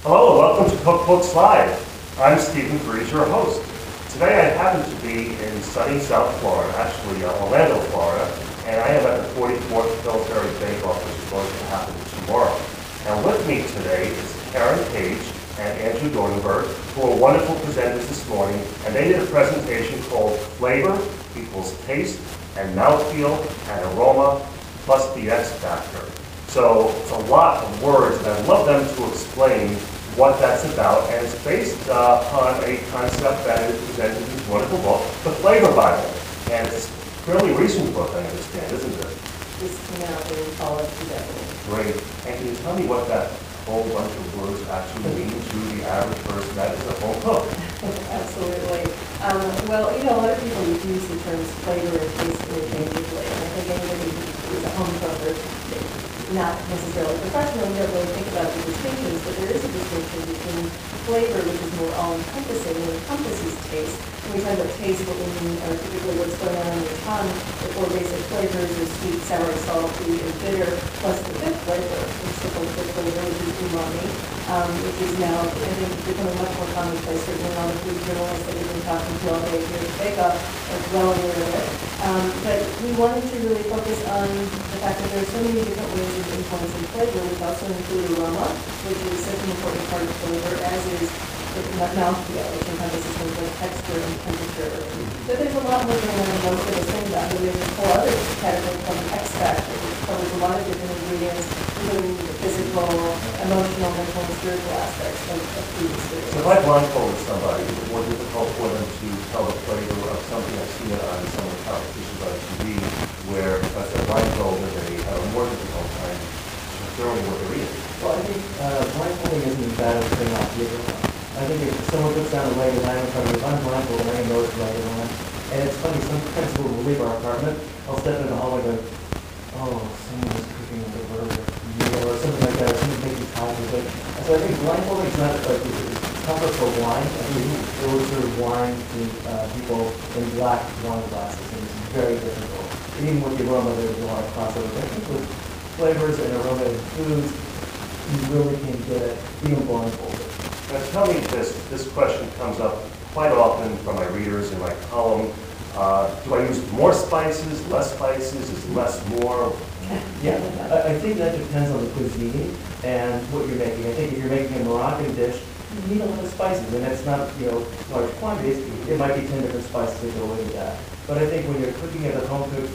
Hello and welcome to Cookbooks Live. I'm Stephen Freeze, your host. Today I happen to be in sunny South Florida, actually Orlando, Florida, and I am at the 44th Military Bake Off, which is going to happen tomorrow. And with me today is Karen Page and Andrew Dornenberg, who are wonderful presenters this morning, and they did a presentation called Flavor Equals Taste and Mouthfeel and Aroma plus the X Factor. So it's a lot of words, and I'd love them to explain what that's about, and it's based upon a concept that is presented in this wonderful book, The Flavor Bible. And it's a fairly recent book, I understand, isn't it? This came out in fall of 2000. Great. And can you tell me what that whole bunch of words actually mean to the average person that is a home cook? Absolutely. Well, a lot of people use the terms flavor and taste interchangeably, and I think anybody who is a home cooker, not necessarily professional, you don't really think about the distinctions, but there is a distinction between flavor, which is more all-encompassing, and encompasses taste. When we talk about taste, what we mean are typically what's going on in your tongue, the four basic flavors are sweet, sour, salty, and bitter, plus the fifth flavor, which is the fifth flavor, which is umami, which is now, I think, becoming much more commonplace, certainly all the food journalists that we've been talking to all day here at Bake Off are well aware of it. But we wanted to really focus on the fact that there are so many different ways of influencing flavor, which also include aroma, which is such an important part of flavor, as is mouthfeel, which encompasses things like texture and temperature. But there's a lot more going on than most of us think about. There's a whole other category called the X Factor, which covers a lot of different ingredients, including the physical, emotional, mental, and spiritual aspects of food experience. So if I blindfolded somebody, is it more difficult for them to tell the flavor of something? I've seen it on some of the competitions on TV, where because they're blindfolded, they have a more difficult time determining what they're eating. Well, I think blindfolding isn't as bad as putting off the aroma. I think if someone puts down a label and I'm in front of me, if I'm blindfolded, I know it's later on. And it's funny, sometimes when we leave our apartment, I'll step in the hallway and go, oh, someone is cooking a burger, or something like that, or someone's making coffee. But so I think blindfolding is not like it's tougher for wine. I think it would serve wine to people in black wine glasses, and it's very difficult. And even with the aroma, there's a lot of crossover. But I think with flavors and aroma in foods, you really can get it even blindfolded. Now tell me this question comes up quite often from my readers in my column. Do I use more spices, less spices, is less more? Yeah, I think that depends on the cuisine and what you're making. I think if you're making a Moroccan dish, you need a lot of spices, and that's not, large quantities. It might be 10 different spices that go into that. But I think when you're cooking at a home cook,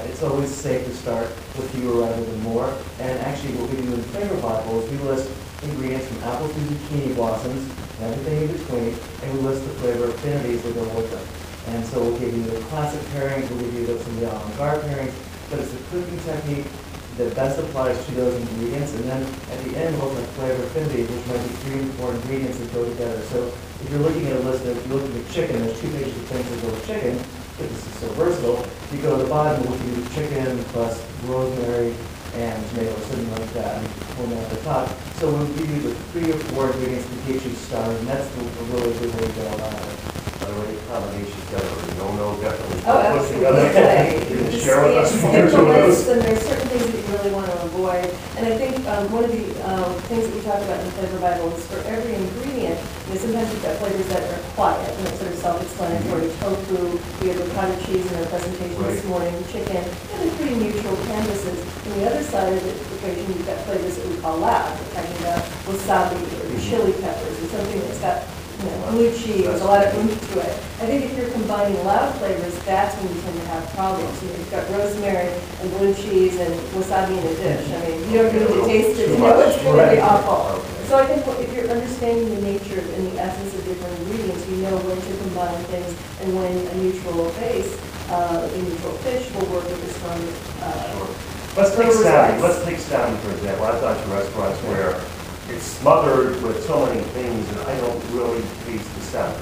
it's always safe to start with fewer rather than more. And actually what we do in Flavor Bible is we list ingredients from apples to zucchini blossoms and everything in between, and we list the flavor affinities that go with them. And so we'll give you the classic pairings, we'll give you some of the avant-garde pairings, but it's the cooking technique that best applies to those ingredients. And then at the end, we'll have flavor affinities, which might be 3 or 4 ingredients that go together. So if you're looking at a list of, if you're looking at chicken, there's 2 pages of things that go with chicken, but this is so versatile. If you go to the bottom, we'll give you chicken plus rosemary and tomatoes, something like that, and pull them at the top. So we'll give you the 3 or 4 ingredients to get you started, and that's the really good way to go about it. By the way, combinations definitely, no, definitely. Oh, absolutely. You can share with us one or It's two of those. and there's certain things that you really want to avoid. And I think one of the things that we talk about in the Flavor Bible is for every ingredient, sometimes you've got flavors that are quiet, sort of self-explanatory. Tofu, we have ricotta cheese in our presentation this morning, chicken, and they're pretty neutral canvases. On the other side of the equation, you've got flavors that we call loud. We're talking about wasabi or chili peppers or something that's got blue cheese, a lot of oomph to it. I think if you're combining loud flavors, that's when you tend to have problems. You've got rosemary and blue cheese and wasabi in a dish. I mean, you don't need to taste it to know it's going to be awful. So I think if you're understanding the nature and the essence of different ingredients, you know when to combine things and when a neutral base, a neutral fish will work with a strong Let's take salmon. Let's take salmon, for example. I've gone to restaurants where it's smothered with so many things and I don't really taste the salmon.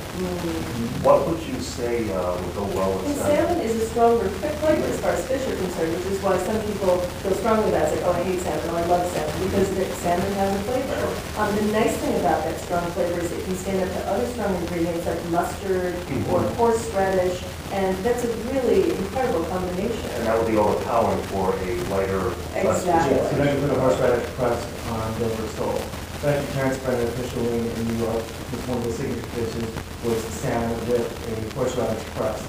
What would you say would go well with salmon? Salmon is a stronger flavor as far as fish are concerned, which is why some people feel strongly about it. Like, oh, I hate salmon, or I love salmon, because salmon has a flavor. The nice thing about that strong flavor is it can stand up to other strong ingredients like mustard or horseradish, and that's a really incredible combination. And that would be overpowering for a lighter Exactly. Yeah, so now you put a horseradish crust on Dover sole. Actually, Terrence Brennan, official wing in New York, was one of the signature dishes, was salmon with a horseradish crust.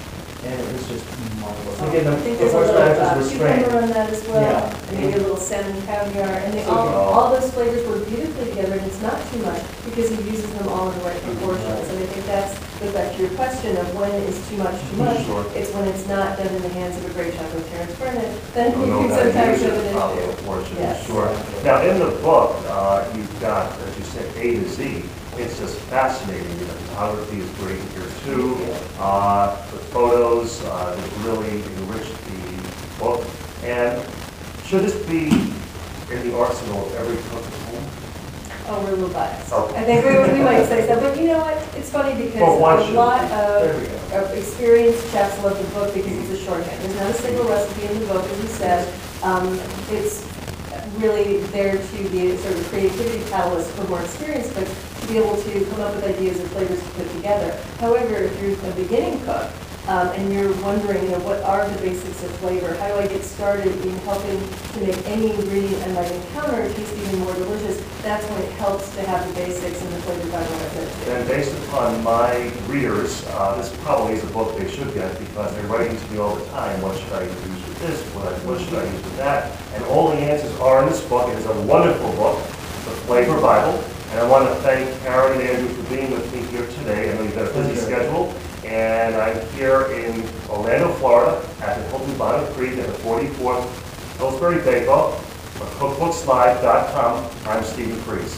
And it was just marvelous. Again, I think the there's a little horseradish was strained. cucumber on that as well, Yeah. and maybe a little salmon caviar, and they So all those flavors work beautifully together, and it's not too much, because he uses them all in the right proportions, and I think that's, goes back to your question of when is too much too much? Sure. It's when it's not done in the hands of a great chef like Terrence Brennan, then I know you that sometimes uses have an probably a issue. portion, Yes. sure. Now, in the book, you've got, as you said, A to Z. It's just fascinating. The photography is great here too. The photos that really enrich the book. And should this be in the arsenal of every cook at home? Oh, we're a little biased. Oh. I think we might say so, but you know what? It's funny because Well, why a should- lot There we go. of experienced chefs love the book because it's a shorthand. There's not a single recipe in the book, as you said. It's really there to be a sort of creativity catalyst for more experienced cooks to be able to come up with ideas and flavors to put together. However, if you're a beginning cook, and you're wondering, what are the basics of flavor? How do I get started in helping to make any ingredient I might encounter taste even more delicious? That's when it helps to have the basics and the flavor guide right there. And based upon my readers, this probably is a book they should get because they're writing to me all the time, what should I use with this, what should I use with that? And all the answers are in this book. It is a wonderful book, the Flavor Bible. And I want to thank Karen and Andrew for being with me here today. I know you've got a busy schedule. And I'm here in Orlando, Florida, at the Hilton Bonnet Creek at the 44th Pillsbury Bake Off, or cookbookslive.com. I'm Stephen Priest.